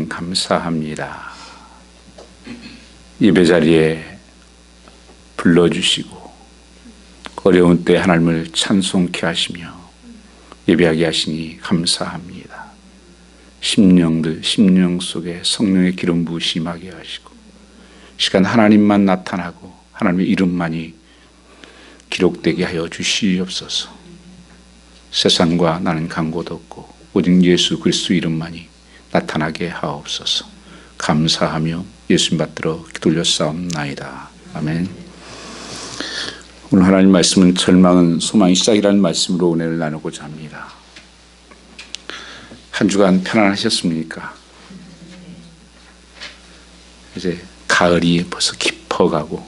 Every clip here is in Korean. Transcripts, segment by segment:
감사합니다. 예배 자리에 불러주시고 어려운 때 하나님을 찬송케 하시며 예배하게 하시니 감사합니다. 심령 속에 성령의 기름 부으심 임하게 하시고 시간 하나님만 나타나고 하나님의 이름만이 기록되게 하여 주시옵소서. 세상과 나는 간고도 없고 오직 예수 그리스도 이름만이 나타나게 하옵소서. 감사하며 예수님 받들어 기도올렸사옵나이다. 아멘. 오늘 하나님 말씀은 절망은 소망의 시작이라는 말씀으로 은혜를 나누고자 합니다. 한 주간 편안하셨습니까? 이제 가을이 벌써 깊어가고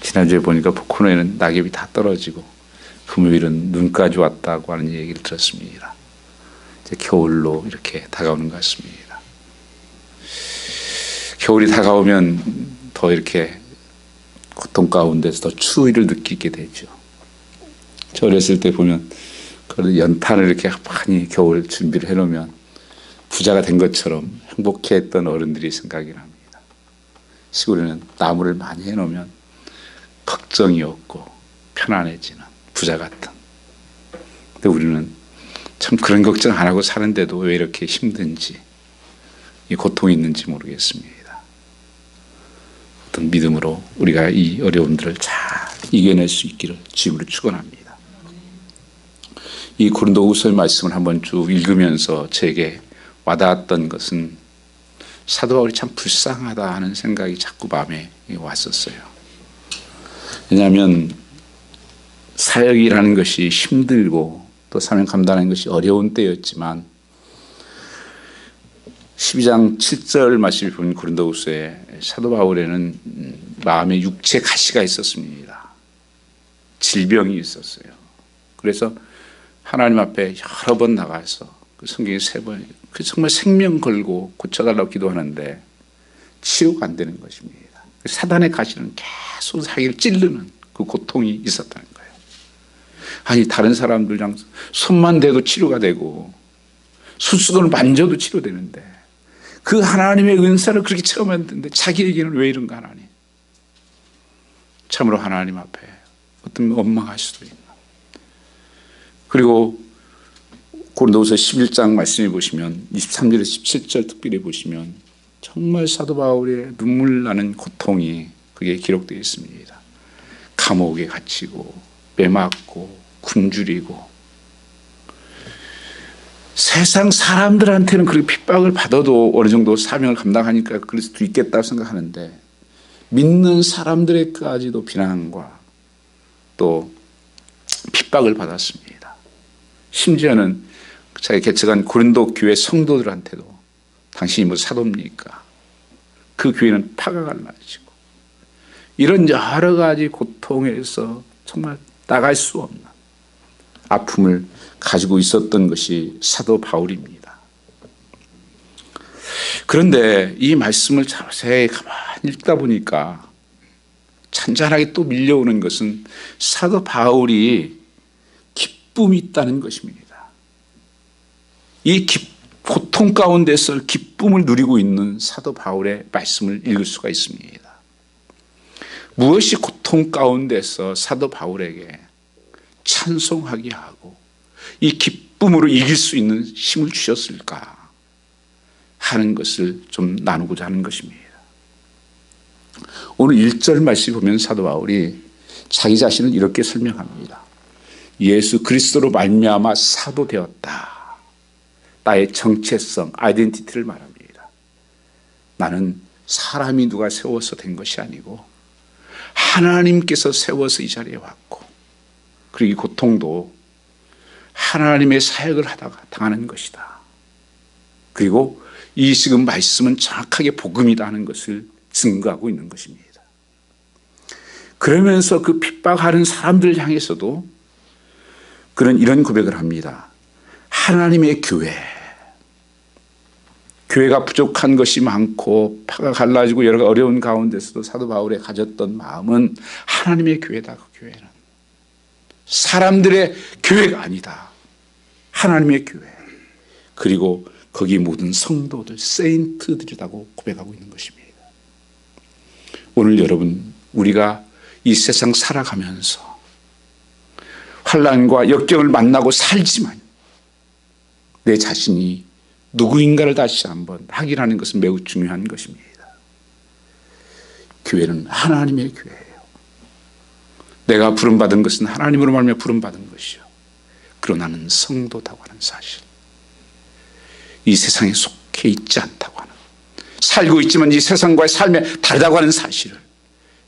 지난주에 보니까 코너에는 낙엽이 다 떨어지고 금요일은 눈까지 왔다고 하는 얘기를 들었습니다. 이제 겨울로 이렇게 다가오는 것 같습니다. 겨울이 다가오면 더 이렇게 고통 가운데서 더 추위를 느끼게 되죠. 저 어렸을 때 보면 연탄을 이렇게 많이 겨울 준비를 해놓으면 부자가 된 것처럼 행복해했던 어른들이 생각이 납니다. 시골에는 나무를 많이 해놓으면 걱정이 없고 편안해지는 부자 같은. 근데 우리는 참 그런 걱정 안 하고 사는데도 왜 이렇게 힘든지, 이 고통이 있는지 모르겠습니다. 어떤 믿음으로 우리가 이 어려움들을 잘 이겨낼 수 있기를 주님으로 축원합니다. 이 고린도후서의 말씀을 한번 쭉 읽으면서 제게 와닿았던 것은 사도 바울이 참 불쌍하다 하는 생각이 자꾸 마음에 왔었어요. 왜냐하면 사역이라는 것이 힘들고 또 사명 감당하는 것이 어려운 때였지만 12장 7절 말씀을 보면 고린도후서에 사도 바울에는 마음에 육체 가시가 있었습니다. 질병이 있었어요. 그래서 하나님 앞에 여러 번 나가서 그 성경에 3번 정말 생명 걸고 고쳐달라고 기도하는데 치유가 안 되는 것입니다. 사단의 가시는 계속 자기를 찌르는 그 고통이 있었다는 거예요. 아니 다른 사람들이랑 손만 대도 치료가 되고 수수건을 만져도 치료되는데 그 하나님의 은사를 그렇게 체험했는데 자기에게는 왜 이런가 하나님. 참으로 하나님 앞에 어떤 원망할 수도 있나. 그리고 고린도후서 11장 말씀해 보시면 23절에서 17절 특별히 보시면 정말 사도 바울의 눈물 나는 고통이 그게 기록되어 있습니다. 감옥에 갇히고 매맞고 굶주리고 세상 사람들한테는 그렇게 핍박을 받아도 어느 정도 사명을 감당하니까 그럴 수도 있겠다고 생각하는데 믿는 사람들에게까지도 비난과 또 핍박을 받았습니다. 심지어는 자기 개척한 고린도 교회 성도들한테도 당신이 뭐 사도입니까? 그 교회는 파각을 나시고 이런 여러 가지 고통에서 정말 나갈 수 없는 아픔을 가지고 있었던 것이 사도 바울입니다. 그런데 이 말씀을 자세히 가만히 읽다 보니까 잔잔하게 또 밀려오는 것은 사도 바울이 기쁨이 있다는 것입니다. 이 고통 가운데서 기쁨을 누리고 있는 사도 바울의 말씀을 읽을 수가 있습니다. 무엇이 고통 가운데서 사도 바울에게 찬송하게 하고 이 기쁨으로 이길 수 있는 힘을 주셨을까 하는 것을 좀 나누고자 하는 것입니다. 오늘 1절 말씀 보면 사도 바울이 자기 자신을 이렇게 설명합니다. 예수 그리스도로 말미암아 사도 되었다. 나의 정체성, 아이덴티티를 말합니다. 나는 사람이 누가 세워서 된 것이 아니고 하나님께서 세워서 이 자리에 왔고 그리고 이 고통도 하나님의 사역을 하다가 당하는 것이다. 그리고 이 지금 말씀은 정확하게 복음이다 하는 것을 증거하고 있는 것입니다. 그러면서 그 핍박하는 사람들 향해서도 그는 이런 고백을 합니다. 하나님의 교회가 부족한 것이 많고 파가 갈라지고 여러 어려운 가운데서도 사도 바울이 가졌던 마음은 하나님의 교회다. 그 교회는 사람들의 교회가 아니다. 하나님의 교회. 그리고 거기 모든 성도들, 세인트들이라고 고백하고 있는 것입니다. 오늘 여러분, 우리가 이 세상 살아가면서 환난과 역경을 만나고 살지만 내 자신이 누구인가를 다시 한번 확인하는 것은 매우 중요한 것입니다. 교회는 하나님의 교회예요. 내가 부름받은 것은 하나님으로 말미암아 부름받은 것이요. 그러나 나는 성도다고 하는 사실. 이 세상에 속해 있지 않다고 하는, 살고 있지만 이 세상과의 삶에 다르다고 하는 사실을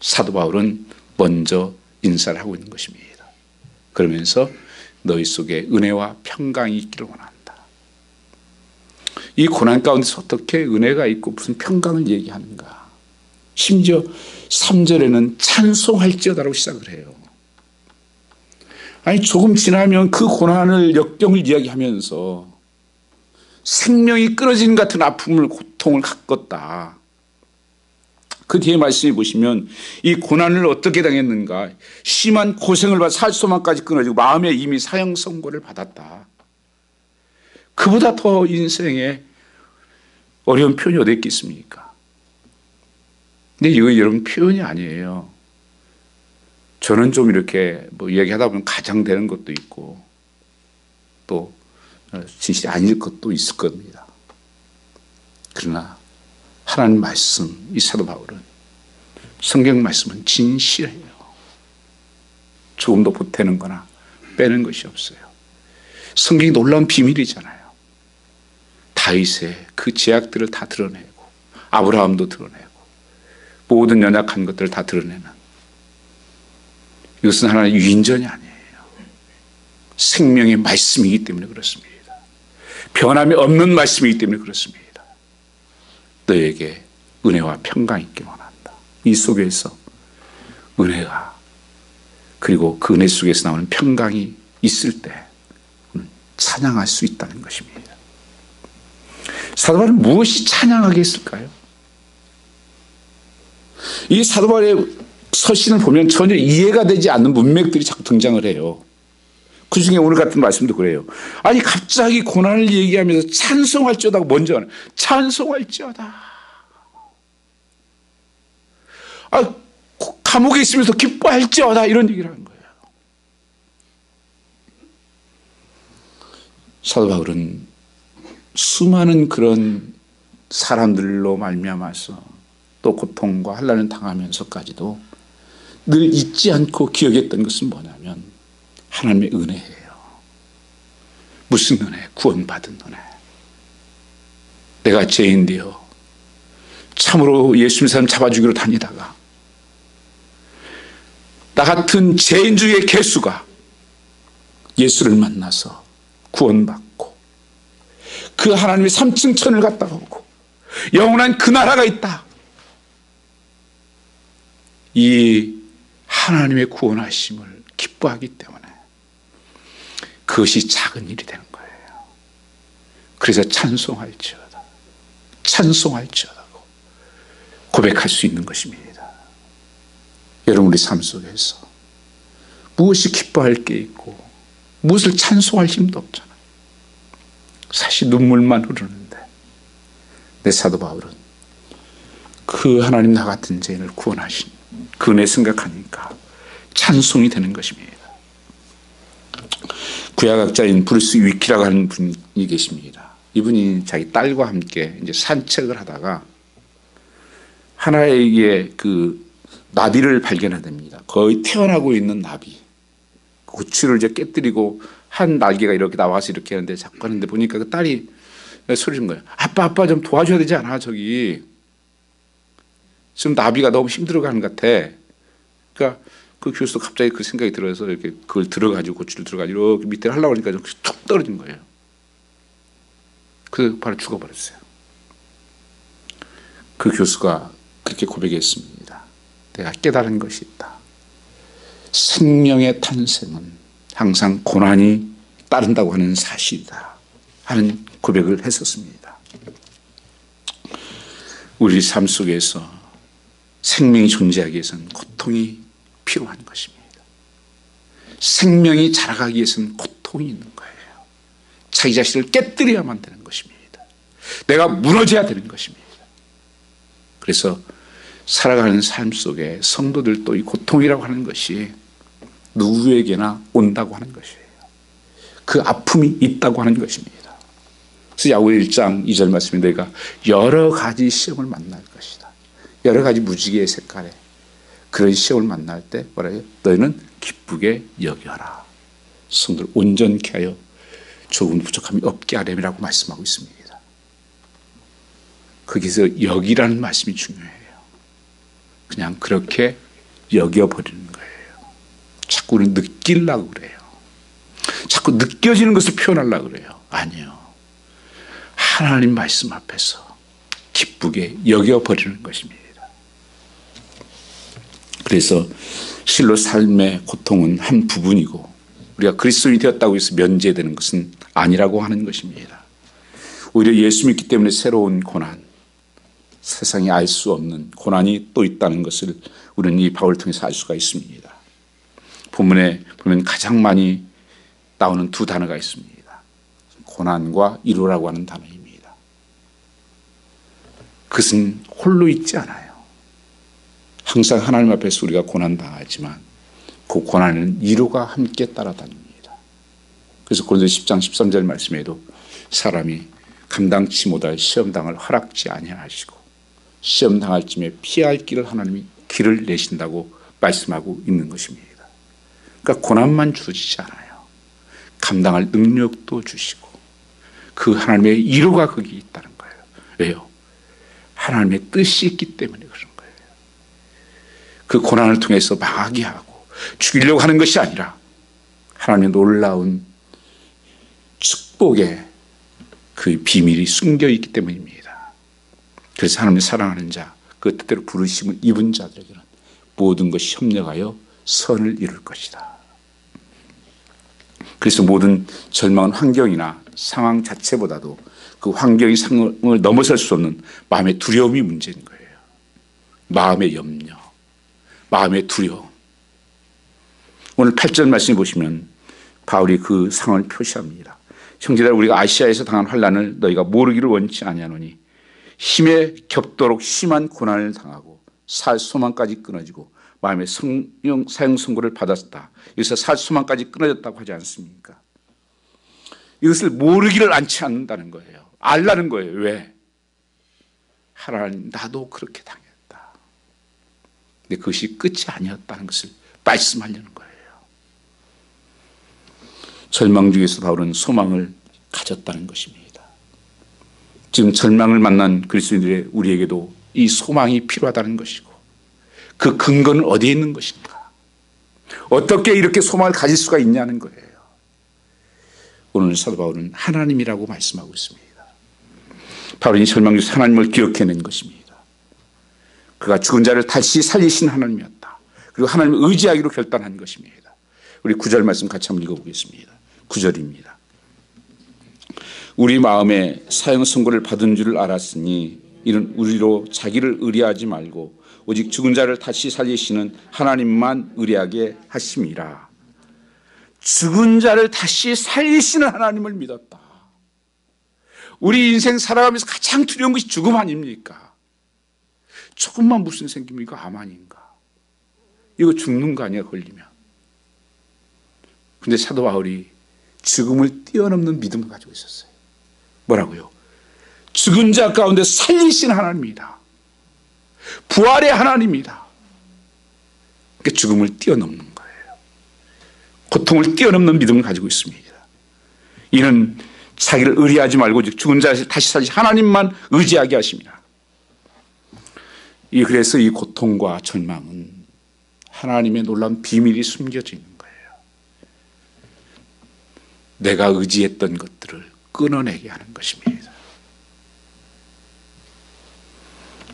사도 바울은 먼저 인사를 하고 있는 것입니다. 그러면서 너희 속에 은혜와 평강이 있기를 원한다. 이 고난 가운데서 어떻게 은혜가 있고 무슨 평강을 얘기하는가. 심지어 3절에는 찬송할지어다라고 시작을 해요. 아니, 조금 지나면 그 고난을, 역경을 이야기하면서 생명이 끊어지는 같은 아픔을, 고통을 겪었다. 그 뒤에 말씀해 보시면 이 고난을 어떻게 당했는가. 심한 고생을 받아 살소망까지 끊어지고 마음에 이미 사형 선고를 받았다. 그보다 더 인생에 어려운 표현이 어디 있겠습니까? 근데 이거 여러분 표현이 아니에요. 저는 좀 이렇게 뭐 이야기하다 보면 가장되는 것도 있고 또 진실이 아닐 것도 있을 겁니다. 그러나 하나님 말씀, 이 사도 바울은 성경 말씀은 진실해요. 조금도 보태는 거나 빼는 것이 없어요. 성경이 놀라운 비밀이잖아요. 다윗의 그 제약들을 다 드러내고 아브라함도 드러내고 모든 연약한 것들을 다 드러내는, 이것은 하나의 위인전이 아니에요. 생명의 말씀이기 때문에 그렇습니다. 변함이 없는 말씀이기 때문에 그렇습니다. 너에게 은혜와 평강이 있기 원한다. 이 속에서 은혜가, 그리고 그 은혜 속에서 나오는 평강이 있을 때 찬양할 수 있다는 것입니다. 사도 바울은 무엇이 찬양하게 했을까요? 이 사도 바울의 서신을 보면 전혀 이해가 되지 않는 문맥들이 자꾸 등장을 해요. 그 중에 오늘 같은 말씀도 그래요. 아니, 갑자기 고난을 얘기하면서 찬송할지어다 먼저 하는, 찬송할지어다. 아, 감옥에 있으면서 기뻐할지어다 이런 얘기를 하는 거예요. 사도 바울은 수많은 그런 사람들로 말미암아서 또 고통과 환난을 당하면서까지도 늘 잊지 않고 기억했던 것은 뭐냐면 하나님의 은혜예요. 무슨 은혜? 구원받은 은혜. 내가 죄인되어 참으로 예수님 사람 잡아 죽이러 다니다가 나 같은 죄인 중의 개수가 예수를 만나서 구원받고 그 하나님의 3층 천을 갔다가 오고 영원한 그 나라가 있다. 이 하나님의 구원하심을 기뻐하기 때문에 그것이 작은 일이 되는 거예요. 그래서 찬송할지어다, 찬송할지어다고 고백할 수 있는 것입니다. 여러분, 우리 삶 속에서 무엇이 기뻐할 게 있고 무엇을 찬송할 힘도 없잖아요. 사실 눈물만 흐르는데 내 사도 바울은 그 하나님 나 같은 죄인을 구원하신 그 은혜 생각하니까 찬송이 되는 것입니다. 구약학자인 브루스 위키라고 하는 분이 계십니다. 이분이 자기 딸과 함께 이제 산책을 하다가 하나의 그 나비를 발견합니다. 거의 태어나고 있는 나비. 고추를 이제 깨뜨리고 한 날개가 이렇게 나와서 이렇게 하는데 자꾸 하는데 보니까 그 딸이 소리는 거예요. 아빠 좀 도와줘야 되지 않아? 저기 지금 나비가 너무 힘들어가는 것 같아. 그러니까 그 교수도 갑자기 그 생각이 들어서 이렇게 그걸 들어가지고 고추를 들어가지고 이렇게 밑에 하려고 하니까 툭 떨어진 거예요. 그 바로 죽어버렸어요. 그 교수가 그렇게 고백했습니다. 내가 깨달은 것이 있다. 생명의 탄생은 항상 고난이 따른다고 하는 사실이다 하는 고백을 했었습니다. 우리 삶 속에서 생명이 존재하기 위해서는 고통이 필요한 것입니다. 생명이 자라가기 위해서는 고통이 있는 거예요. 자기 자신을 깨뜨려야만 되는 것입니다. 내가 무너져야 되는 것입니다. 그래서 살아가는 삶 속에 성도들도 이 고통이라고 하는 것이 누구에게나 온다고 하는 것이에요. 그 아픔이 있다고 하는 것입니다. 그래서 야고보 1장 2절 말씀이 너희가 여러 가지 시험을 만날 것이다. 여러 가지 무지개의 색깔에 그런 시험을 만날 때 뭐라 해요? 너희는 기쁘게 여겨라. 성도를 온전케 하여 조금 부족함이 없게 하렴이라고 말씀하고 있습니다. 거기서 여기라는 말씀이 중요해요. 그냥 그렇게 여겨버리는 거예요. 자꾸 느끼려고 그래요. 자꾸 느껴지는 것을 표현하려고 그래요. 아니요. 하나님 말씀 앞에서 기쁘게 여겨버리는 것입니다. 그래서 실로 삶의 고통은 한 부분이고 우리가 그리스도인이 되었다고 해서 면제되는 것은 아니라고 하는 것입니다. 오히려 예수 믿기 때문에 새로운 고난, 세상에 알 수 없는 고난이 또 있다는 것을 우리는 이 바울을 통해서 알 수가 있습니다. 본문에 보면 가장 많이 나오는 두 단어가 있습니다. 고난과 이루라고 하는 단어입니다. 그것은 홀로 있지 않아요. 항상 하나님 앞에서 우리가 고난당하지만 그 고난에는 이루가 함께 따라다닙니다. 그래서 고린도서 10장 13절 말씀에도 사람이 감당치 못할 시험당을 허락지 아니하시고 시험당할 쯤에 피할 길을 하나님이 길을 내신다고 말씀하고 있는 것입니다. 그러니까 고난만 주시지 않아요. 감당할 능력도 주시고 그 하나님의 이루가 거기 있다는 거예요. 왜요? 하나님의 뜻이 있기 때문에 그런 거예요. 그 고난을 통해서 망하게 하고 죽이려고 하는 것이 아니라 하나님의 놀라운 축복의 그 비밀이 숨겨 있기 때문입니다. 그래서 하나님의 사랑하는 자, 그 뜻대로 부르심을 입은 자들에게는 모든 것이 협력하여 선을 이룰 것이다. 그래서 모든 절망은 환경이나 상황 자체보다도 그 환경이 상황을 넘어설 수 없는 마음의 두려움이 문제인 거예요. 마음의 염려, 마음의 두려움. 오늘 8절 말씀 보시면 바울이 그 상황을 표시합니다. 형제들, 우리가 아시아에서 당한 환난을 너희가 모르기를 원치 아니하노니 힘에 겹도록 심한 고난을 당하고 살 소망까지 끊어지고 마음의 사형 선고를 받았다. 여기서 살 소망까지 끊어졌다고 하지 않습니까? 이것을 모르기를 않지 않는다는 거예요. 알라는 거예요. 왜? 하나님, 나도 그렇게 당했다. 근데 그것이 끝이 아니었다는 것을 말씀하려는 거예요. 절망 중에서 바울은 소망을 가졌다는 것입니다. 지금 절망을 만난 그리스도인들의 우리에게도 이 소망이 필요하다는 것이고 그 근거는 어디에 있는 것인가? 어떻게 이렇게 소망을 가질 수가 있냐는 거예요. 오늘 사도 바울은 하나님이라고 말씀하고 있습니다. 바울이 절망 중에서 하나님을 기억해낸 것입니다. 그가 죽은 자를 다시 살리신 하나님이었다. 그리고 하나님을 의지하기로 결단한 것입니다. 우리 9절 말씀 같이 한번 읽어보겠습니다. 9절입니다. 우리 마음에 사형 선고를 받은 줄을 알았으니 이는 우리로 자기를 의뢰하지 말고 오직 죽은 자를 다시 살리시는 하나님만 의뢰하게 하심이라. 죽은 자를 다시 살리시는 하나님을 믿었다. 우리 인생 살아가면서 가장 두려운 것이 죽음 아닙니까? 조금만 무슨 생기면 이거 암 아닌가? 이거 죽는 거 아니야, 걸리면? 근데 사도 바울이 죽음을 뛰어넘는 믿음을 가지고 있었어요. 뭐라고요? 죽은 자 가운데 살리신 하나님이다. 부활의 하나님이다. 그러니까 죽음을 뛰어넘는 거예요. 고통을 뛰어넘는 믿음을 가지고 있습니다. 이는 자기를 의뢰하지 말고 죽은 자를 다시 살리신 하나님만 의지하게 하십니다. 그래서 이 고통과 절망은 하나님의 놀라운 비밀이 숨겨져 있는 거예요. 내가 의지했던 것들을 끊어내게 하는 것입니다.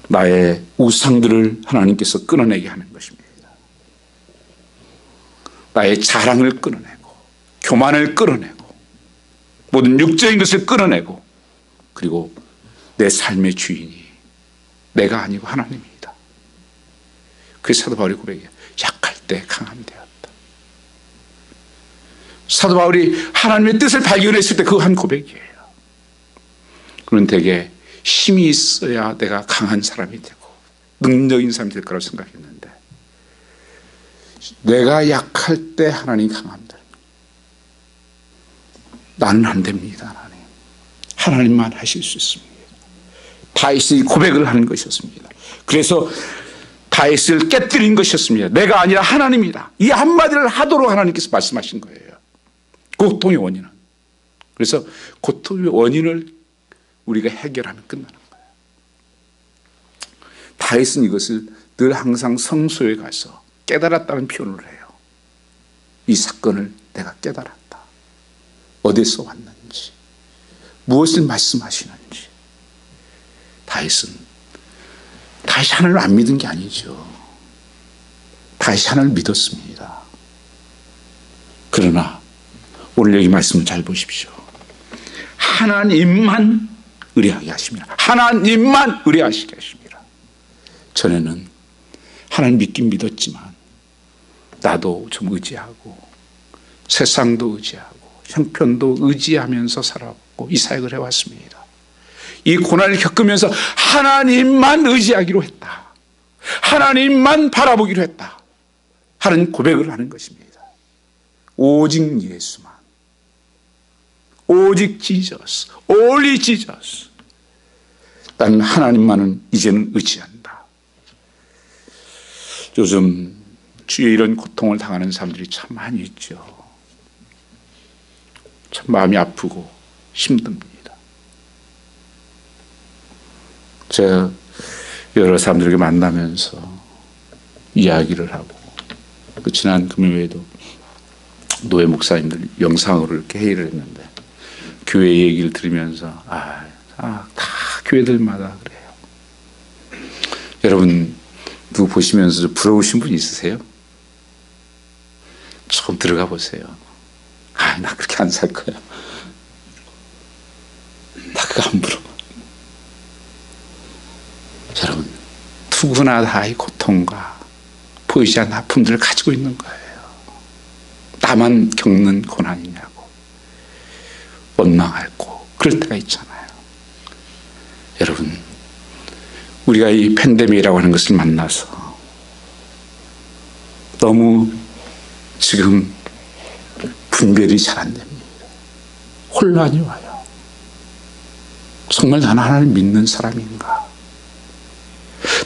나의 우상들을 하나님께서 끊어내게 하는 것입니다. 나의 자랑을 끊어내고 교만을 끊어내고 모든 육적인 것을 끊어내고 그리고 내 삶의 주인이 내가 아니고 하나님입니다. 그래서 사도 바울이 고백해요. 약할 때 강함 되었다. 사도 바울이 하나님의 뜻을 발견했을 때 그 한 고백이에요. 우리는 되게 힘이 있어야 내가 강한 사람이 되고 능력인 사람이 될 거라고 생각했는데, 내가 약할 때 하나님 강합니다. 나는 안 됩니다. 하나님만 하실 수 있습니다. 다윗이 고백을 하는 것이었습니다. 그래서 다윗을 깨뜨린 것이었습니다. 내가 아니라 하나님이다. 이 한마디를 하도록 하나님께서 말씀하신 거예요. 고통의 원인은. 그래서 고통의 원인을 우리가 해결하면 끝나는 거예요. 다윗은 이것을 늘 항상 성소에 가서 깨달았다는 표현을 해요. 이 사건을 내가 깨달았다. 어디서 왔는지, 무엇을 말씀하시는지. 다윗이 하나님을 안 믿은 게 아니죠. 다윗이 하나님을 믿었습니다. 그러나 오늘 여기 말씀을 잘 보십시오. 하나님만 의뢰하게 하십니다. 하나님만 의뢰하시게 하십니다. 전에는 하나님 믿긴 믿었지만 나도 좀 의지하고 세상도 의지하고 형편도 의지하면서 살아왔고 이 사역을 해왔습니다. 이 고난을 겪으면서 하나님만 의지하기로 했다. 하나님만 바라보기로 했다. 하는 고백을 하는 것입니다. 오직 예수만. 오직 지저스. only 지저스. 나는 하나님만은 이제는 의지한다. 요즘 주위에 이런 고통을 당하는 사람들이 참 많이 있죠. 참 마음이 아프고 힘듭니다. 제가 여러 사람들에게 만나면서 이야기를 하고, 그 지난 금요일에도 노예 목사님들 영상으로 이렇게 회의를 했는데, 교회 얘기를 들으면서 다 교회들마다 그래요. 여러분 누구 보시면서 부러우신 분 있으세요? 조금 들어가 보세요. 나 그렇게 안 살 거야. 나 그거 안 부러워. 여러분, 누구나 다 이 고통과 보이지 않는 아픔들을 가지고 있는 거예요. 나만 겪는 고난이냐고 원망하고 그럴 때가 있잖아요. 여러분, 우리가 이 팬데믹이라고 하는 것을 만나서 너무 지금 분별이 잘 안 됩니다. 혼란이 와요. 정말 나는 하나님 믿는 사람인가?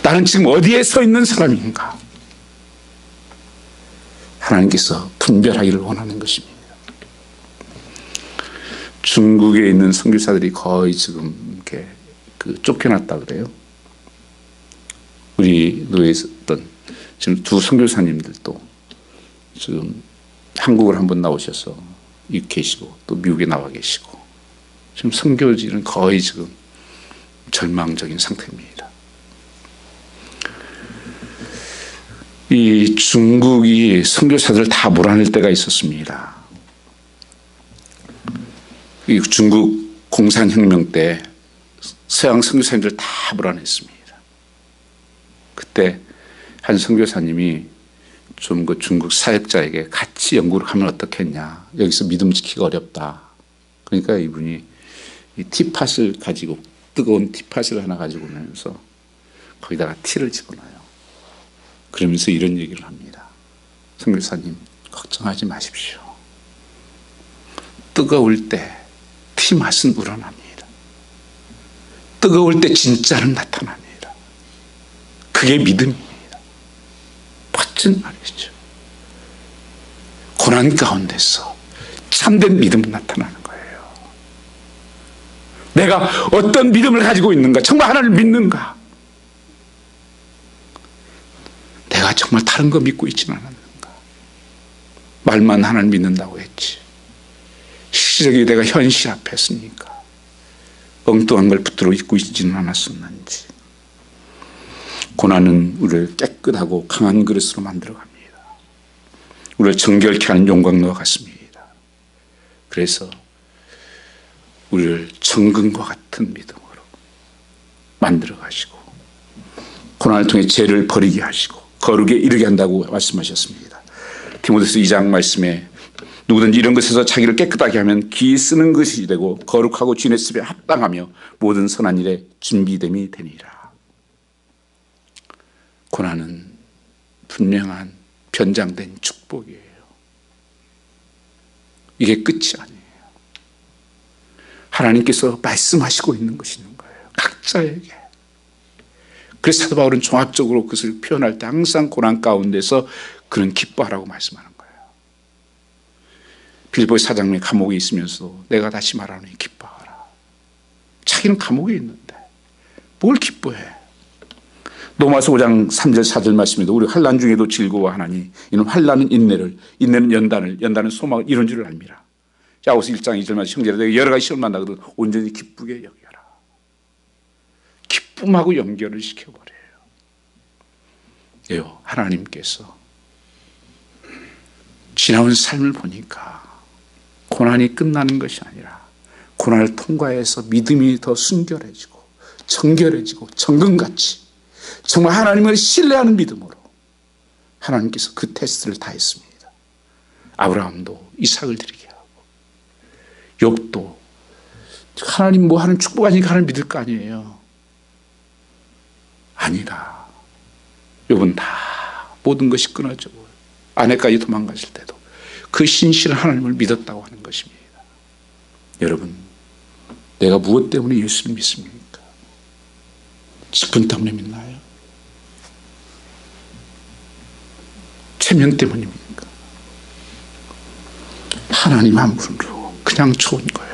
나는 지금 어디에 서 있는 사람인가? 하나님께서 분별하기를 원하는 것입니다. 중국에 있는 선교사들이 거의 지금 이렇게 쫓겨났다 그래요. 우리 노예에 있었던 지금 두 선교사님들도 지금 한국을 한번 나오셔서 계시고 또 미국에 나와 계시고, 지금 선교지는 거의 지금 절망적인 상태입니다. 이 중국이 선교사들을 다 몰아낼 때가 있었습니다. 이 중국 공산혁명 때 서양 선교사님들 다 몰아냈습니다. 그때 한 선교사님이 좀 그 중국 사역자에게 같이 영국으로 가면 어떻겠냐. 여기서 믿음 지키기가 어렵다. 그러니까 이분이 이 티팟을 가지고, 뜨거운 티팟을 하나 가지고 오면서 거기다가 티를 집어넣어요. 그러면서 이런 얘기를 합니다. 선교사님, 걱정하지 마십시오. 뜨거울 때 티 맛은 우러납니다. 뜨거울 때 진짜는 나타납니다. 그게 믿음입니다. 멋진 말이죠. 고난 가운데서 참된 믿음은 나타나는 거예요. 내가 어떤 믿음을 가지고 있는가? 정말 하나님을 믿는가? 내가 정말 다른 거 믿고 있지는 않았는가? 말만 하나님 믿는다고 했지, 실질적으로 내가 현실 앞에 섰으니까 엉뚱한 걸 붙들어 입고 있지는 않았었는지. 고난은 우리를 깨끗하고 강한 그릇으로 만들어갑니다. 우리를 정결케 하는 용광로와 같습니다. 그래서 우리를 정금과 같은 믿음으로 만들어 가시고, 고난을 통해 죄를 버리게 하시고 거룩에 이르게 한다고 말씀하셨습니다. 디모데서 2장 말씀에 누구든지 이런 것에서 자기를 깨끗하게 하면 기 쓰는 것이 되고 거룩하고 주인의 습에 합당하며 모든 선한 일에 준비됨이 되니라. 고난은 분명한 변장된 축복이에요. 이게 끝이 아니에요. 하나님께서 말씀하시고 있는 것이 있는 거예요. 각자에게. 그래서 사도 바울은 종합적으로 그것을 표현할 때 항상 고난 가운데서 그는 기뻐하라고 말씀하는 거예요. 빌립보 사장님이 감옥에 있으면서 내가 다시 말하노니 기뻐하라. 자기는 감옥에 있는데 뭘 기뻐해? 로마서 5장 3절 4절 말씀에도 우리 환난 중에도 즐거워하나니 이는 환난은 인내를, 인내는 연단을, 연단은 소망을 이런 줄을 압니다. 야고보서 1장 2절 말씀 형제라 내가 여러 가지 시험을 만나거든 온전히 기쁘게 여겨라. 기쁨하고 연결을 시켜버려요. 예요. 하나님께서 지나온 삶을 보니까 고난이 끝나는 것이 아니라 고난을 통과해서 믿음이 더 순결해지고 정결해지고 정금같이 정말 하나님을 신뢰하는 믿음으로 하나님께서 그 테스트를 다 했습니다. 아브라함도 이삭을 드리게 하고 욥도 하나님 뭐 하는 축복 아니니까 하나님 믿을 거 아니에요. 아니라 욥은 다 모든 것이 끊어져 아내까지 도망갔을 때도 그 신실한 하나님을 믿었다고 하는 것입니다. 여러분, 내가 무엇 때문에 예수를 믿습니까? 직분 때문에 믿나요? 체면 때문입니까? 하나님 한 분으로 그냥 좋은 거예요.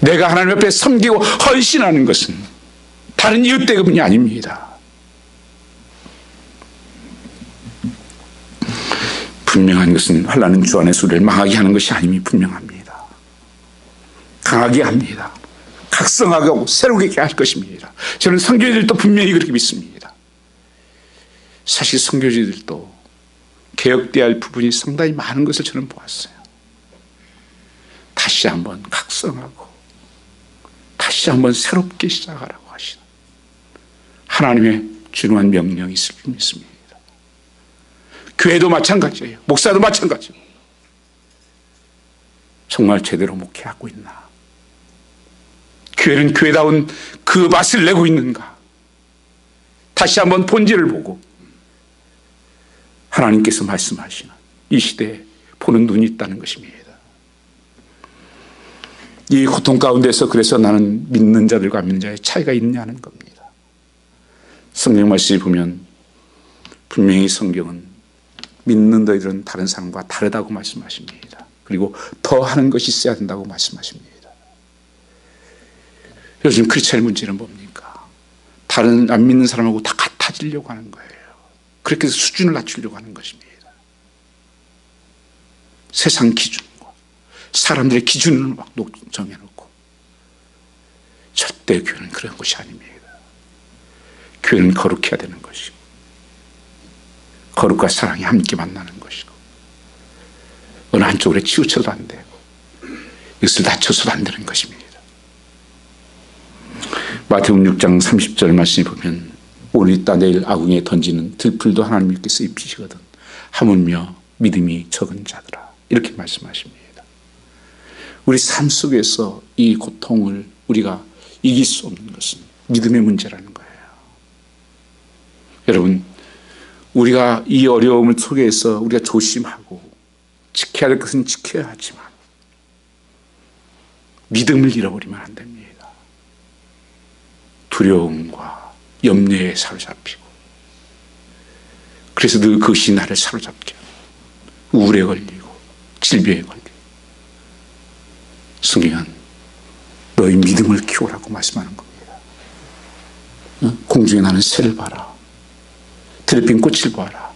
내가 하나님 앞에 섬기고 헌신하는 것은 다른 이유 때문이 아닙니다. 분명한 것은 환난은 주 안에서 우리를 망하게 하는 것이 아님이 분명합니다. 강하게 합니다. 각성하게 하고 새롭게 할 것입니다. 저는 선교지들도 분명히 그렇게 믿습니다. 사실 선교지들도 개혁돼야 할 부분이 상당히 많은 것을 저는 보았어요. 다시 한번 각성하고 다시 한번 새롭게 시작하라고 하시는 하나님의 중요한 명령이 있을 줄 믿습니다. 교회도 마찬가지예요. 목사도 마찬가지예요. 정말 제대로 목회하고 있나? 교회는 교회다운 그 맛을 내고 있는가? 다시 한번 본질을 보고 하나님께서 말씀하시는 이 시대에 보는 눈이 있다는 것입니다. 이 고통 가운데서 그래서 나는 믿는 자들과 안 믿는 자의 차이가 있냐는 겁니다. 성경 말씀을 보면 분명히 성경은 믿는 너희들은 다른 사람과 다르다고 말씀하십니다. 그리고 더 하는 것이 있어야 된다고 말씀하십니다. 요즘 크리스천의 문제는 뭡니까? 다른 안 믿는 사람하고 다 같아지려고 하는 거예요. 그렇게 해서 수준을 낮추려고 하는 것입니다. 세상 기준과 사람들의 기준을 막 정해놓고 절대 교회는 그런 것이 아닙니다. 교회는 거룩해야 되는 것이고 거룩과 사랑이 함께 만나는 것이고 어느 한쪽으로 치우쳐도 안 되고 이것을 낮춰서도 안 되는 것입니다. 마태복음 6장 30절 말씀을 보면 오늘 있다 내일 아궁이에 던지는 들풀도 하나님께서 입히시거든 하물며 믿음이 적은 자들아 이렇게 말씀하십니다. 우리 삶 속에서 이 고통을 우리가 이길 수 없는 것은 믿음의 문제라는 거예요. 여러분, 우리가 이 어려움을 속에서 우리가 조심하고 지켜야 될 것은 지켜야 하지만 믿음을 잃어버리면 안 됩니다. 두려움과 염려에 사로잡히고 그래서 늘 그것이 나를 사로잡게 하고 우울에 걸리고 질병에 걸리고 성경은 너희 믿음을 키우라고 말씀하는 겁니다. 공중에 나는 새를 봐라. 들에 핀 꽃을 봐라.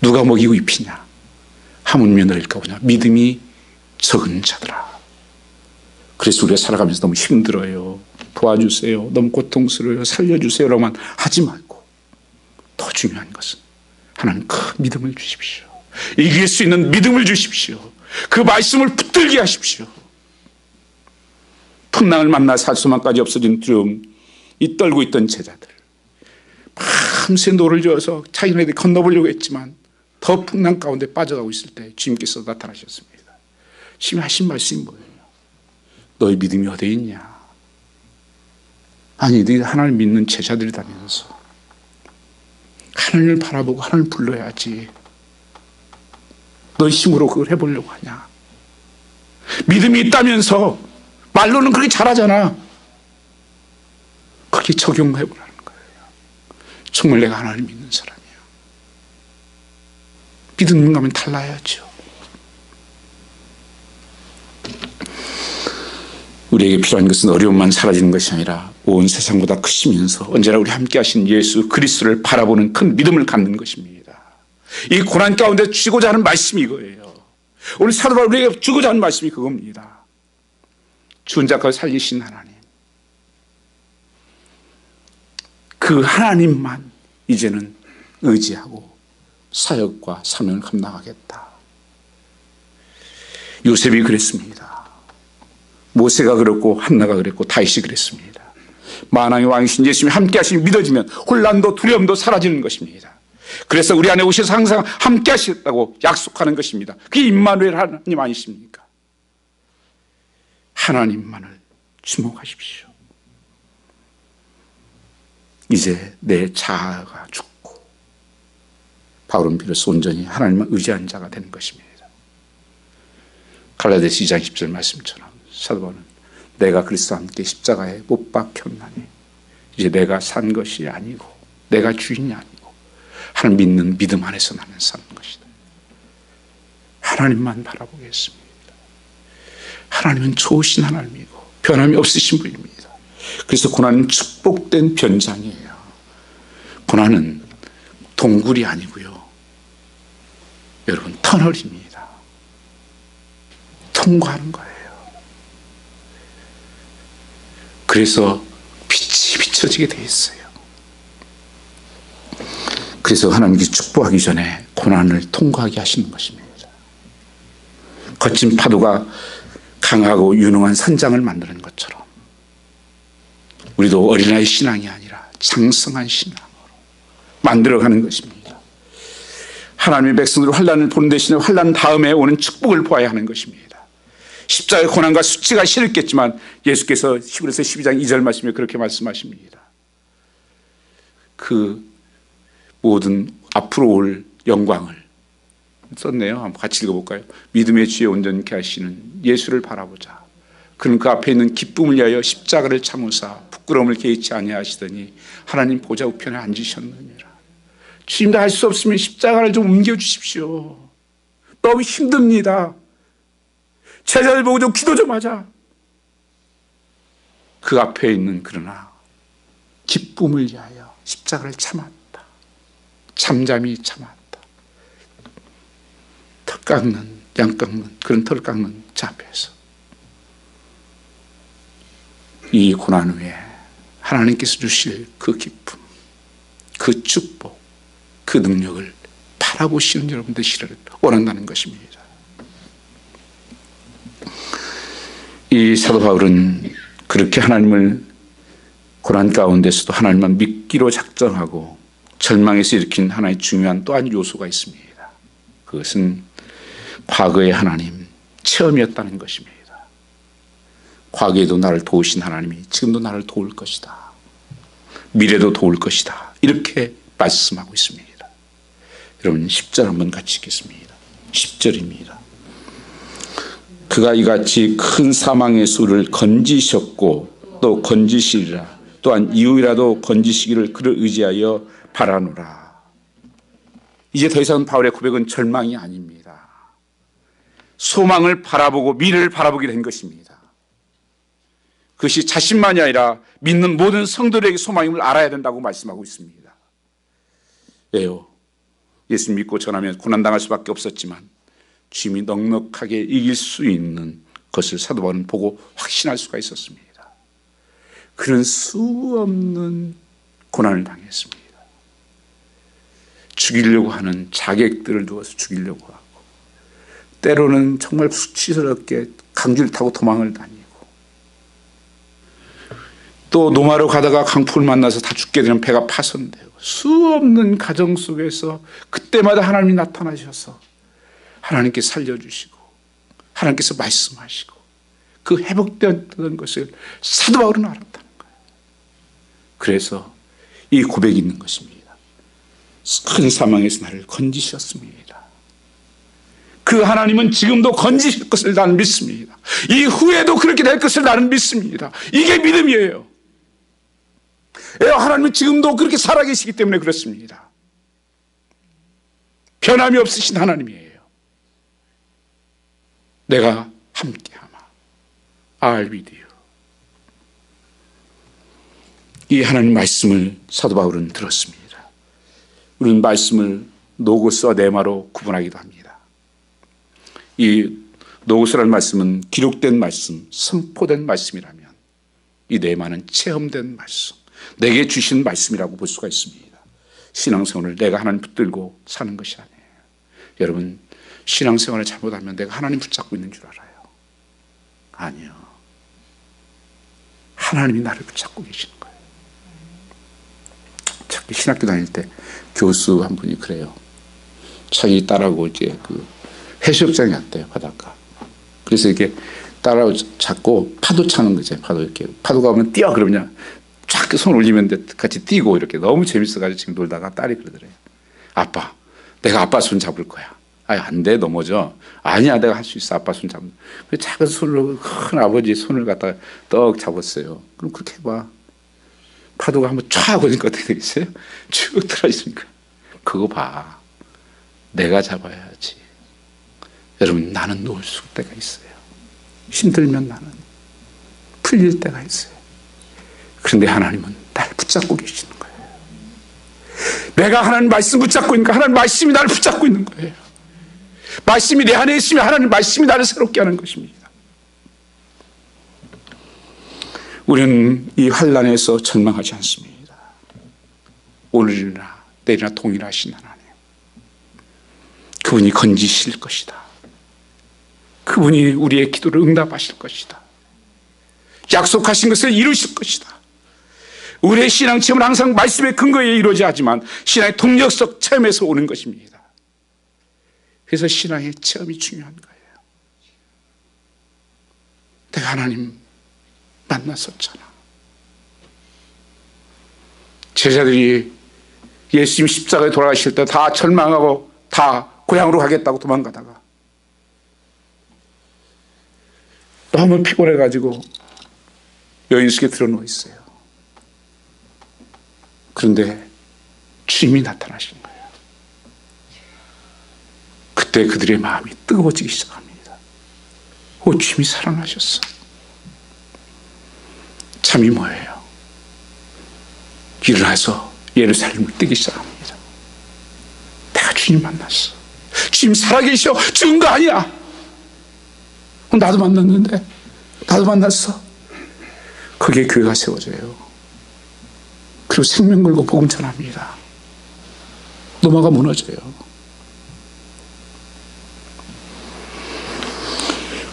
누가 먹이고 입히냐? 하물며 너희일까 보냐? 믿음이 적은 자들아. 그래서 우리가 살아가면서 너무 힘들어요. 도와주세요. 너무 고통스러워요. 살려주세요라고만 하지 말고 더 중요한 것은 하나님 큰 믿음을 주십시오. 이길 수 있는 믿음을 주십시오. 그 말씀을 붙들게 하십시오. 풍랑을 만나 살 수만까지 없어진 두려움 이 떨고 있던 제자들 밤새 노를 저어서 자기네들이 건너보려고 했지만 더 풍랑 가운데 빠져가고 있을 때 주님께서 나타나셨습니다. 주님이 하신 말씀이 뭐예요? 너희 믿음이 어디 있냐? 아니, 너희 하나님 믿는 제자들이다면서 하나님을 바라보고 하나님을 불러야지. 너희 힘으로 그걸 해보려고 하냐? 믿음이 있다면서 말로는 그렇게 잘하잖아. 그렇게 적용해보라는 거예요. 정말 내가 하나님을 믿는 사람이야. 믿음인가 하면 달라야죠. 우리에게 필요한 것은 어려움만 사라지는 것이 아니라 온 세상보다 크시면서 언제나 우리 함께 하신 예수 그리스도를 바라보는 큰 믿음을 갖는 것입니다. 이 고난 가운데 주고자 하는 말씀이 이거예요. 오늘 사도 바울이 우리에게 주고자 하는 말씀이 그겁니다. 죽은 자 가운데 살리신 하나님. 그 하나님만 이제는 의지하고 사역과 사명을 감당하겠다. 요셉이 그랬습니다. 모세가 그랬고 한나가 그랬고 다윗이 그랬습니다. 만왕의 왕이신 예수님이 함께 하시면 믿어지면 혼란도 두려움도 사라지는 것입니다. 그래서 우리 안에 오셔서 항상 함께 하시겠다고 약속하는 것입니다. 그게 임마누엘 하나님 아니십니까? 하나님만을 주목하십시오. 이제 내 자아가 죽고 바울은 비로소 온전히 하나님만 의지한 자가 되는 것입니다. 갈라디아서 2장 10절 말씀처럼 사도 바울은 내가 그리스도와 함께 십자가에 못 박혔나니 이제 내가 산 것이 아니고 내가 주인이 아니고 하나님 믿는 믿음 안에서 나는 사는 것이다. 하나님만 바라보겠습니다. 하나님은 좋으신 하나님이고 변함이 없으신 분입니다. 그래서 고난은 축복된 변장이에요. 고난은 동굴이 아니고요. 여러분 터널입니다. 통과하는 거예요. 그래서 빛이 비춰지게 돼 있어요. 그래서 하나님께 축복하기 전에 고난을 통과하게 하시는 것입니다. 거친 파도가 강하고 유능한 선장을 만드는 것처럼 우리도 어린아이 신앙이 아니라 장성한 신앙으로 만들어가는 것입니다. 하나님의 백성들이 환난을 보는 대신에 환난 다음에 오는 축복을 보아야 하는 것입니다. 십자가의 고난과 수치가 싫었겠지만 예수께서 히브리서 12장 2절 말씀에 그렇게 말씀하십니다. 그 모든 앞으로 올 영광을 썼네요. 한번 같이 읽어볼까요? 믿음의 주에 온전케 하시는 예수를 바라보자. 그는 그 앞에 있는 기쁨을 위하여 십자가를 참으사 부끄러움을 개의치 아니하시더니 하나님 보좌 우편에 앉으셨느니라. 주님도 할 수 없으면 십자가를 좀 옮겨주십시오. 너무 힘듭니다. 제자들 보고 좀 기도 좀 하자. 그 앞에 있는 그러나 기쁨을 위하여 십자가를 참았다. 잠잠히 참았다. 턱 깎는, 양 깎는, 그런 털 깎는 자 앞에서 이 고난 후에 하나님께서 주실 그 기쁨, 그 축복, 그 능력을 바라보시는 여러분 되시기를 원한다는 것입니다. 이 사도 바울은 그렇게 하나님을 고난 가운데서도 하나님만 믿기로 작정하고 절망에서 일으킨 하나의 중요한 또 한 요소가 있습니다. 그것은 과거의 하나님 체험이었다는 것입니다. 과거에도 나를 도우신 하나님이 지금도 나를 도울 것이다. 미래도 도울 것이다. 이렇게 말씀하고 있습니다. 여러분 10절 한번 같이 읽겠습니다. 10절입니다. 그가 이같이 큰 사망의 수를 건지셨고 또 건지시리라. 또한 이후이라도 건지시기를 그를 의지하여 바라노라. 이제 더 이상 바울의 고백은 절망이 아닙니다. 소망을 바라보고 미래를 바라보게 된 것입니다. 그것이 자신만이 아니라 믿는 모든 성도들에게 소망임을 알아야 된다고 말씀하고 있습니다. 왜요? 예수 믿고 전하면 고난당할 수밖에 없었지만 주님이 넉넉하게 이길 수 있는 것을 사도 바울은 보고 확신할 수가 있었습니다. 그는 수없는 고난을 당했습니다. 죽이려고 하는 자객들을 두어서 죽이려고 하고 때로는 정말 수치스럽게 강주를 타고 도망을 다니고 또 노마로 가다가 강풍을 만나서 다 죽게 되는 배가 파손되고 수없는 가정 속에서 그때마다 하나님이 나타나셔서 하나님께 살려주시고 하나님께서 말씀하시고 그 회복되었던 것을 사도 바울은 알았다는 거예요. 그래서 이 고백이 있는 것입니다. 큰 사망에서 나를 건지셨습니다. 그 하나님은 지금도 건지실 것을 나는 믿습니다. 이후에도 그렇게 될 것을 나는 믿습니다. 이게 믿음이에요. 하나님은 지금도 그렇게 살아계시기 때문에 그렇습니다. 변함이 없으신 하나님이에요. 내가 함께하마. I'll be with you. 이 하나님 말씀을 사도 바울은 들었습니다. 우리는 말씀을 노고스와 네마로 구분하기도 합니다. 이 노고스라는 말씀은 기록된 말씀, 선포된 말씀이라면 이 네마는 체험된 말씀, 내게 주신 말씀이라고 볼 수가 있습니다. 신앙생활을 내가 하나님 붙들고 사는 것이 아니에요. 여러분, 신앙생활을 잘못하면 내가 하나님 붙잡고 있는 줄 알아요. 아니요. 하나님이 나를 붙잡고 계시는 거예요. 특히 신학교 다닐 때 교수 한 분이 그래요. 자기 딸하고 이제 그 해수욕장에 갔대요, 바닷가. 그래서 이렇게 딸하고 잡고 파도 차는 거죠. 파도 이렇게. 파도가 오면 뛰어 그러면 쫙 손 올리면 같이 뛰고 이렇게 너무 재밌어가지고 지금 놀다가 딸이 그러더래요. 아빠, 내가 아빠 손 잡을 거야. 아니, 안 돼, 넘어져. 아니야, 내가 할 수 있어, 아빠 손 잡는. 그래서 작은 손으로 큰 아버지 손을 갖다가 떡 잡았어요. 그럼 그렇게 해봐. 파도가 한번 쫙 오니까 어떻게 되겠어요? 쭉 떨어지니까. 그거 봐. 내가 잡아야지. 여러분, 나는 놓을 수 때가 있어요. 힘들면 나는 풀릴 때가 있어요. 그런데 하나님은 나를 붙잡고 계시는 거예요. 내가 하나님 말씀 붙잡고 있으니까 하나님 말씀이 나를 붙잡고 있는 거예요. 말씀이 내 안에 있으면 하나님 말씀이 나를 새롭게 하는 것입니다. 우리는 이 환난에서 절망하지 않습니다. 오늘이나 내일이나 동일하신 하나님, 그분이 건지실 것이다. 그분이 우리의 기도를 응답하실 것이다. 약속하신 것을 이루실 것이다. 우리의 신앙 체험은 항상 말씀의 근거에 이루어져야 하지만 신앙의 동력적 체험에서 오는 것입니다. 그래서 신앙의 체험이 중요한 거예요. 내가 하나님 만났었잖아. 제자들이 예수님 십자가에 돌아가실 때 다 절망하고 다 고향으로 가겠다고 도망가다가 너무 피곤해가지고 여인숙에 들어누워 있어요. 그런데 주님이 나타나신 거예요. 그때 그들의 마음이 뜨거워지기 시작합니다. 주님이 살아나셨어. 잠이 뭐예요? 일어나서 예루살렘을 뛰기 시작합니다. 내가 주님 만났어. 주님 살아계셔. 죽은 거 아니야. 나도 만났는데, 나도 만났어. 거기에 교회가 세워져요. 그리고 생명 걸고 복음 전합니다. 노마가 무너져요.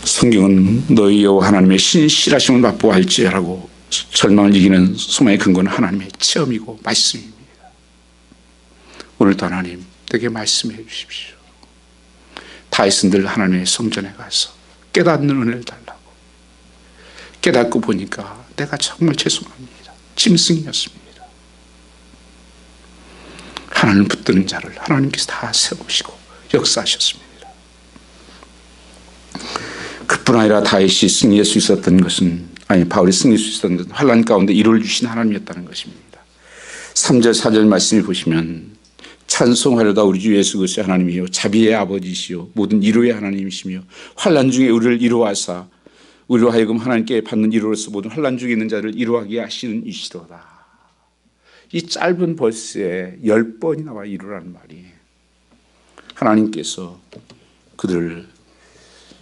성경은 너희 여호와 하나님의 신실하심을 맛보아할지라고 절망을 이기는 소망의 근거는 하나님의 체험이고 말씀입니다. 오늘도 하나님 내게 말씀해 주십시오. 다윗은 하나님의 성전에 가서 깨닫는 은혜를 달라고. 깨닫고 보니까 내가 정말 죄송합니다. 짐승이었습니다. 하나님 붙드는 자를 하나님께서 다 세우시고 역사하셨습니다. 그뿐 아니라 다윗이 승리할 수 있었던 것은, 바울이 승리할 수 있었던 것은 환난 가운데 이루어 주신 하나님이었다는 것입니다. 3절 4절 말씀을 보시면 찬송하려다 우리 주 예수 그리스도의 하나님이요 자비의 아버지시요 모든 이로의 하나님이시며 환난 중에 우리를 이루하사 우리로 하여금 하나님께 받는 이로로서 모든 환난 중에 있는 자를 이루하게 하시는 이시로다. 이 짧은 벌스에 10번이 나와 이루라는 말이 하나님께서 그들을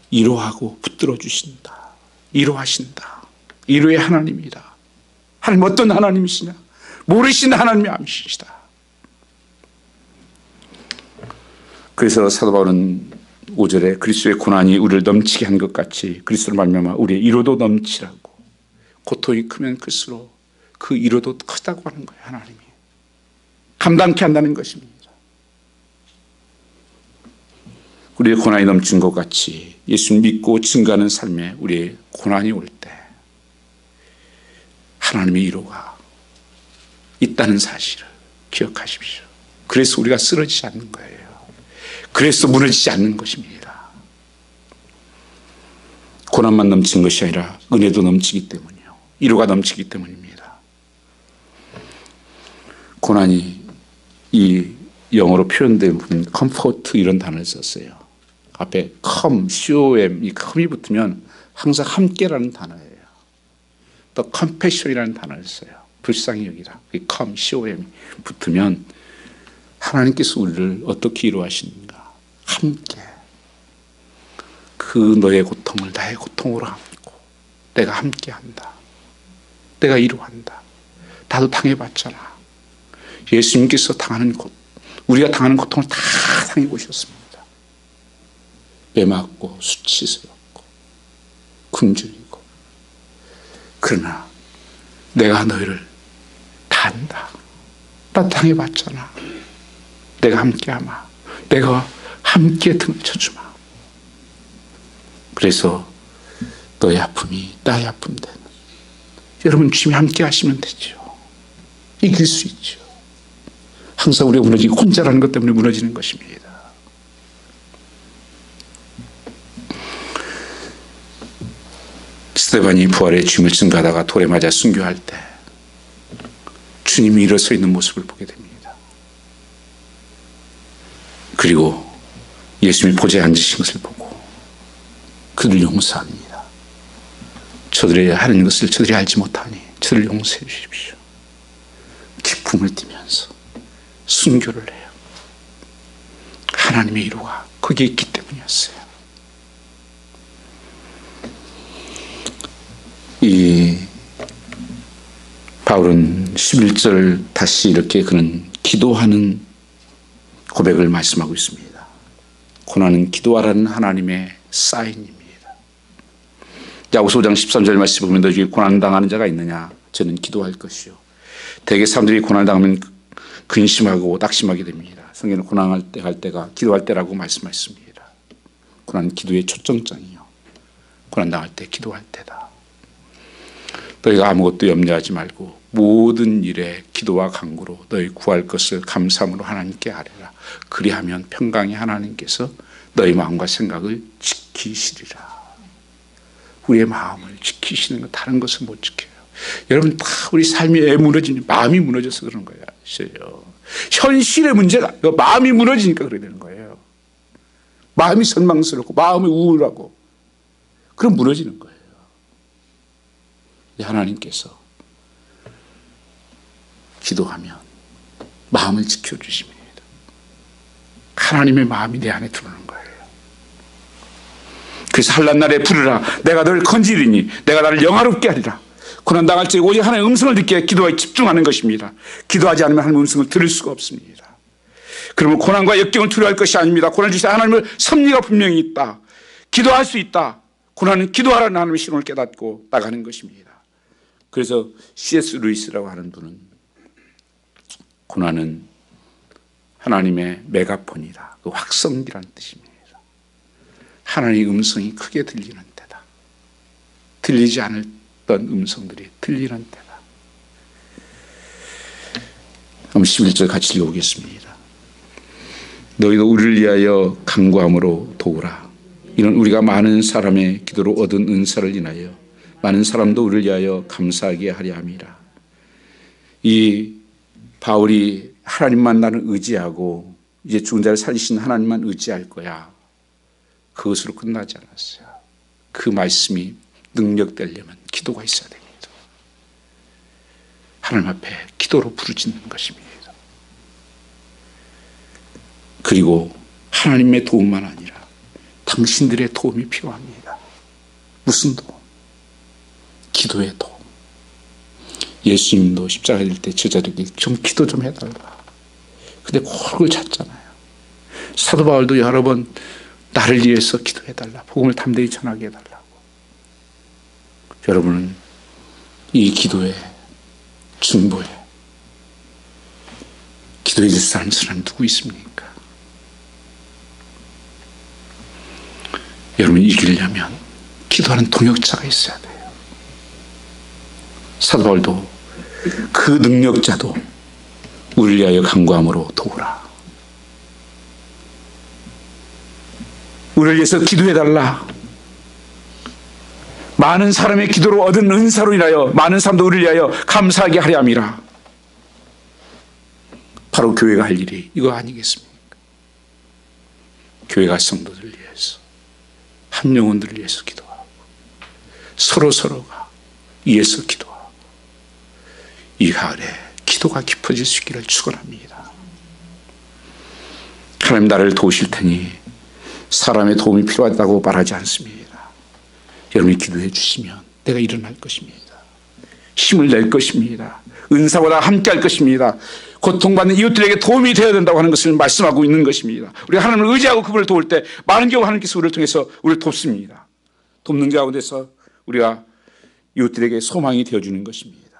이로하고 붙들어 주신다. 이로하신다. 이로의 하나님이다. 하나님 어떤 하나님이시냐? 모르시는 하나님이 아니시다. 그래서 사도 바울은 5절에 그리스도의 고난이 우리를 넘치게 한 것 같이 그리스도를 말미암아 우리의 이로도 넘치라고. 고통이 크면 클수록 그 위로도 크다고 하는 거예요. 하나님이 감당케 한다는 것입니다. 우리의 고난이 넘친 것 같이 예수 믿고 증거하는 삶에 우리의 고난이 올 때 하나님의 위로가 있다는 사실을 기억하십시오. 그래서 우리가 쓰러지지 않는 거예요. 그래서 무너지지 않는 것입니다. 고난만 넘친 것이 아니라 은혜도 넘치기 때문이요, 위로가 넘치기 때문입니다. 고난이 이 영어로 표현된 부분 comfort 이런 단어를 썼어요. 앞에 come, com, 이 com이 붙으면 항상 함께라는 단어예요. 또 compassion이라는 단어를 써요. 불쌍히 여기라. 이 come, com이 붙으면 하나님께서 우리를 어떻게 위로하시는가. 함께 그 너의 고통을 나의 고통으로 안고 내가 함께한다. 내가 위로한다. 나도 당해봤잖아. 예수님께서 당하는 우리가 당하는 고통을 다 당해보셨습니다. 매맞고 수치스럽고 굶주리고. 그러나 내가 너희를 다 안다. 나 당해봤잖아. 내가 함께하마. 내가 함께 등을 쳐주마. 그래서 너의 아픔이 나의 아픔 되는. 여러분 주님이 함께 하시면 되죠. 이길 수 있죠. 항상 우리가 무너지고 혼자라는 것 때문에 무너지는 것입니다. 스데반이 부활의 주님을 증거하다가 돌에 맞아 순교할 때 주님이 일어서 있는 모습을 보게 됩니다. 그리고 예수님이 보좌에 앉으신 것을 보고 그들을 용서합니다. 저들이 하는 것을 저들이 알지 못하니 저들을 용서해 주십시오. 기쁨을 띠면서 순교를 해요. 하나님의 위로가 거기에 있기 때문이었어요. 이 바울은 11절 다시 이렇게 그는 기도하는 고백을 말씀하고 있습니다. 고난은 기도하라는 하나님의 사인입니다. 야고보서 5장 13절 말씀 보면 너 중에 고난당하는 자가 있느냐? 저는 기도할 것이요. 대개 사람들이 고난당하면 근심하고 낙심하게 됩니다. 성경은 고난할 때 할 때가 기도할 때라고 말씀하셨습니다. 고난은 기도의 초점장이요. 고난당할 때 기도할 때다. 너희가 아무것도 염려하지 말고 모든 일에 기도와 간구로 너희 구할 것을 감사함으로 하나님께 아뢰라. 그리하면 평강의 하나님께서 너희 마음과 생각을 지키시리라. 우리의 마음을 지키시는 것 다른 것은 못 지켜요. 여러분 다 우리 삶이 왜 무너지니? 마음이 무너져서 그런 거예요. 현실의 문제가 마음이 무너지니까 그래 되는 거예요. 마음이 선망스럽고 마음이 우울하고 그럼 무너지는 거예요. 하나님께서 기도하면 마음을 지켜주십니다. 하나님의 마음이 내 안에 들어오는 거예요. 그래서 한란날에 부르라. 내가 너를 건지리니 내가 나를 영화롭게 하리라. 고난당할 때 오직 하나님의 음성을 듣기에 기도에 집중하는 것입니다. 기도하지 않으면 하나님의 음성을 들을 수가 없습니다. 그러면 고난과 역경을 두려워할 것이 아닙니다. 고난을 주시는 하나님의 섭리가 분명히 있다. 기도할 수 있다. 고난은 기도하라는 하나님의 신호를 깨닫고 나가는 것입니다. 그래서 C.S. 루이스라고 하는 분은 고난은 하나님의 메가폰이다. 그 확성기라는 뜻입니다. 하나님의 음성이 크게 들리는 데다. 들리지 않았던 음성들이 들리는 데다. 한번 11절 같이 읽어보겠습니다. 너희도 우리를 위하여 간구함으로 도우라. 이는 우리가 많은 사람의 기도로 얻은 은사를 인하여 많은 사람도 우리를 위하여 감사하게 하려 함이라. 이 바울이 하나님만 나는 의지하고 이제 죽은 자를 살리신 하나님만 의지할 거야. 그것으로 끝나지 않았어요. 그 말씀이 능력되려면 기도가 있어야 됩니다. 하나님 앞에 기도로 부르짖는 것입니다. 그리고 하나님의 도움만 아니라 당신들의 도움이 필요합니다. 무슨 도움? 기도의 도움. 예수님도 십자가 질 때 제자들에게 좀 기도 좀 해달라. 근데 그걸 찾잖아요. 사도 바울도 여러 번 나를 위해서 기도해달라. 복음을 담대히 전하게 해달라고. 여러분은 이 기도에 중보에 기도해 줄 사람 누구 있습니까? 여러분, 이기려면 기도하는 동역자가 있어야 돼요. 사도 바울도 그 능력자도 우리를 위하여 간구함으로 도우라. 우리를 위해서 기도해달라. 많은 사람의 기도로 얻은 은사로 인하여 많은 사람도 우리를 위하여 감사하게 하려 함이라. 바로 교회가 할 일이 이거 아니겠습니까? 교회가 성도들을 위해서, 한 영혼들을 위해서 기도하고 서로가 위해서 기도하고 이 가을에 기도가 깊어질 수 있기를 축원합니다. 하나님 나를 도우실 테니 사람의 도움이 필요하다고 말하지 않습니다. 여러분이 기도해 주시면 내가 일어날 것입니다. 힘을 낼 것입니다. 은사보다 함께 할 것입니다. 고통받는 이웃들에게 도움이 되어야 된다고 하는 것을 말씀하고 있는 것입니다. 우리가 하나님을 의지하고 그분을 도울 때 많은 경우 하나님께서 우리를 통해서 우리를 돕습니다. 돕는 가운데서 우리가 이웃들에게 소망이 되어주는 것입니다.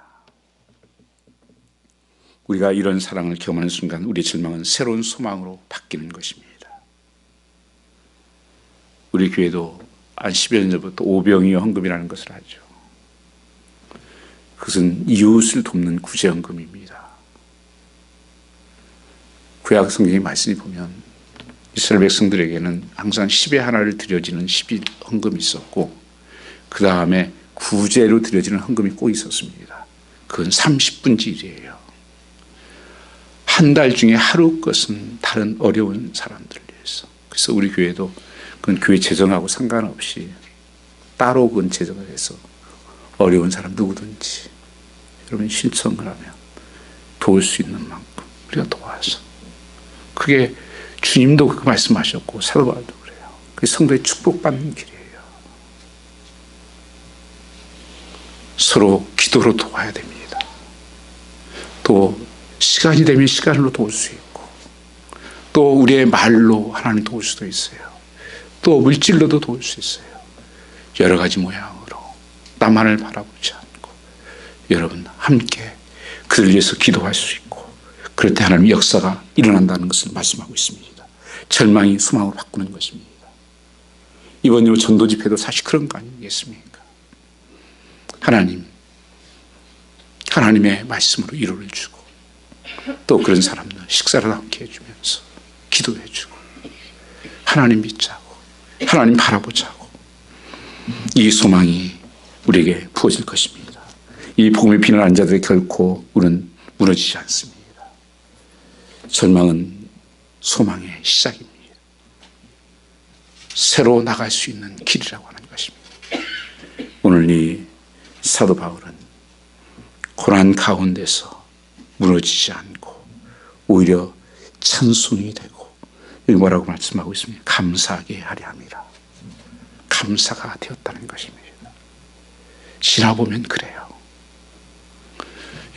우리가 이런 사랑을 경험하는 순간 우리의 절망은 새로운 소망으로 바뀌는 것입니다. 우리 교회도 한 10여 년 전부터 오병이어 헌금이라는 것을 하죠. 그것은 이웃을 돕는 구제헌금입니다. 구약 성경의 말씀이 보면 이스라엘 백성들에게는 항상 10의 하나를 드려지는 10일 헌금이 있었고 그 다음에 구제로 드려지는 헌금이 꼭 있었습니다. 그건 30분지 1이에요. 한 달 중에 하루 것은 다른 어려운 사람들을 위해서. 그래서 우리 교회도 그건 교회 재정하고 상관없이 따로 그건 재정을 해서 어려운 사람 누구든지 여러분 신청을 하면 도울 수 있는 만큼 우리가 도와서, 그게 주님도 그 말씀하셨고 사도 바울도 그래요. 그게 성도의 축복받는 길이에요. 서로 기도로 도와야 됩니다. 또 시간이 되면 시간으로 도울 수 있고, 또 우리의 말로 하나님 도울 수도 있어요. 또 물질로도 도울 수 있어요. 여러 가지 모양으로 나만을 바라보지 않고 여러분 함께 그들 위해서 기도할 수 있고, 그럴 때 하나님의 역사가 일어난다는 것을 말씀하고 있습니다. 절망이 소망으로 바꾸는 것입니다. 이번 요 전도 집회도 사실 그런 거 아니겠습니까? 하나님의 말씀으로 위로를 주고 또 그런 사람들 식사를 함께 해주면서 기도해주고 하나님 믿자고 하나님 바라보자고, 이 소망이 우리에게 부어질 것입니다. 이 복음의 비난을 한 자들이 결코 우리는 무너지지 않습니다. 절망은 소망의 시작입니다. 새로 나갈 수 있는 길이라고 하는 것입니다. 오늘 이 사도 바울은 고난 가운데서 무너지지 않고 오히려 찬송이 되고, 여기 뭐라고 말씀하고 있습니까? 감사하게 하려 함이라. 감사가 되었다는 것입니다. 지나보면 그래요.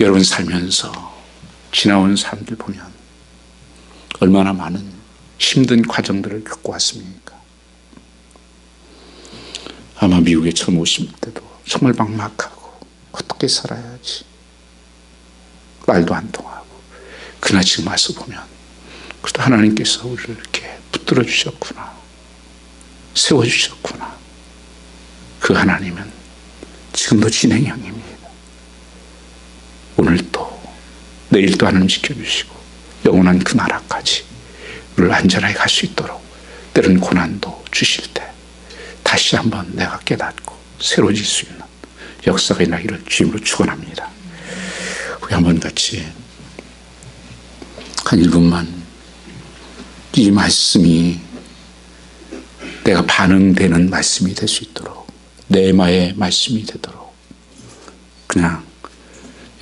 여러분 살면서 지나온 사람들 보면 얼마나 많은 힘든 과정들을 겪고 왔습니까? 아마 미국에 처음 오실 때도 정말 막막하고 어떻게 살아야지 말도 안 통하고, 그러나 지금 와서 보면 그래도 하나님께서 우리를 이렇게 붙들어 주셨구나, 세워주셨구나. 그 하나님은 지금도 진행형입니다. 오늘도 내일도 하나님 지켜주시고 영원한 그 나라까지 우리를 안전하게 갈 수 있도록 때로는 고난도 주실 때 다시 한번 내가 깨닫고 새로워질 수 있는 역사가 일어나기를 주님으로 축원합니다. 우리 한번 같이 한 1분만 이 말씀이 내가 반응되는 말씀이 될 수 있도록, 내마의 말씀이 되도록 그냥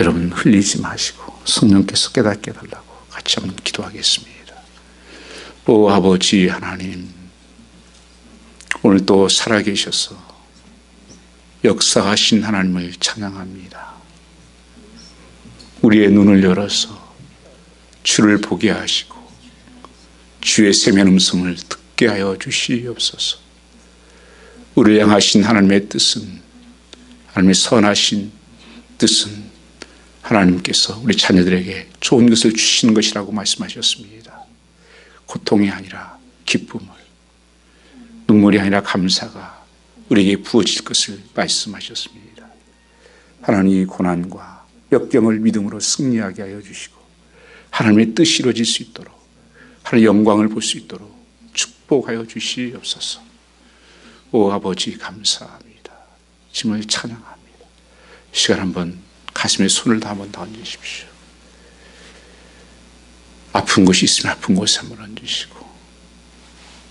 여러분 흘리지 마시고 성령께서 깨닫게 해달라고 같이 한번 기도하겠습니다. 오 아버지 하나님, 오늘 또 살아계셔서 역사하신 하나님을 찬양합니다. 우리의 눈을 열어서 주를 보게 하시고 주의 세면 음성을 듣게 하여 주시옵소서. 우리를 향하신 하나님의 뜻은, 하나님의 선하신 뜻은 하나님께서 우리 자녀들에게 좋은 것을 주시는 것이라고 말씀하셨습니다. 고통이 아니라 기쁨을, 눈물이 아니라 감사가 우리에게 부어질 것을 말씀하셨습니다. 하나님이 고난과 역경을 믿음으로 승리하게 하여 주시고 하나님의 뜻이 이루어질 수 있도록, 하나님의 영광을 볼 수 있도록 축복하여 주시옵소서. 오 아버지 감사합니다. 주님을 찬양합니다. 시간 한번 가슴에 손을 다 한번 얹으십시오. 아픈 곳이 있으면 아픈 곳에 한번 얹으시고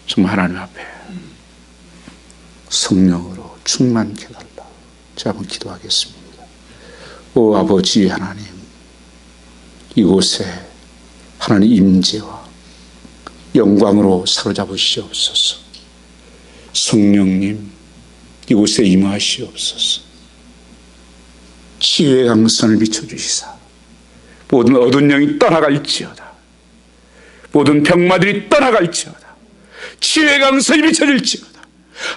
정말 하나님 앞에 성령으로 충만케 달라. 제가 한번 기도하겠습니다. 오 아버지 하나님, 이곳에 하나님 임재와 영광으로 사로잡으시옵소서. 성령님 이곳에 임하시옵소서. 치유의 강선을 비춰주시사 모든 어두운 영이 떠나갈지어다. 모든 병마들이 떠나갈지어다. 치유의 강선이 비춰질지어다.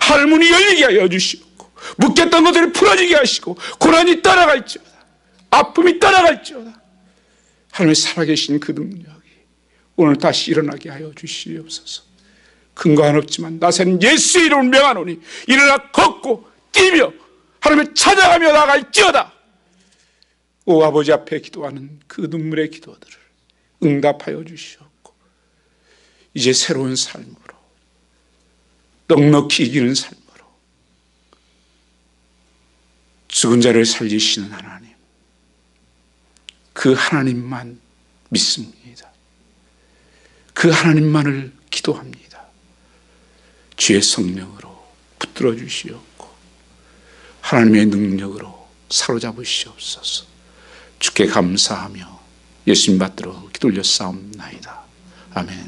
하늘문이 열리게 하여 주시옵고 묶였던 것들을 풀어지게 하시고 고난이 떠나갈지어다. 아픔이 떠나갈지어다. 하나님의 살아계신 그 능력이 오늘 다시 일어나게 하여 주시옵소서. 근거 한 없지만 나서는 예수의 이름을 명하노니 일어나 걷고 뛰며 하나님을 찾아가며 나갈지어다. 오 아버지 앞에 기도하는 그 눈물의 기도들을 응답하여 주시옵고 이제 새로운 삶으로 넉넉히 이기는 삶으로 죽은 자를 살리시는 하나님, 그 하나님만 믿습니다. 그 하나님만을 기도합니다. 주의 성령으로 붙들어 주시옵고 하나님의 능력으로 사로잡으시옵소서. 주께 감사하며 예수님 받들어 기도 올려 싸움나이다. 아멘.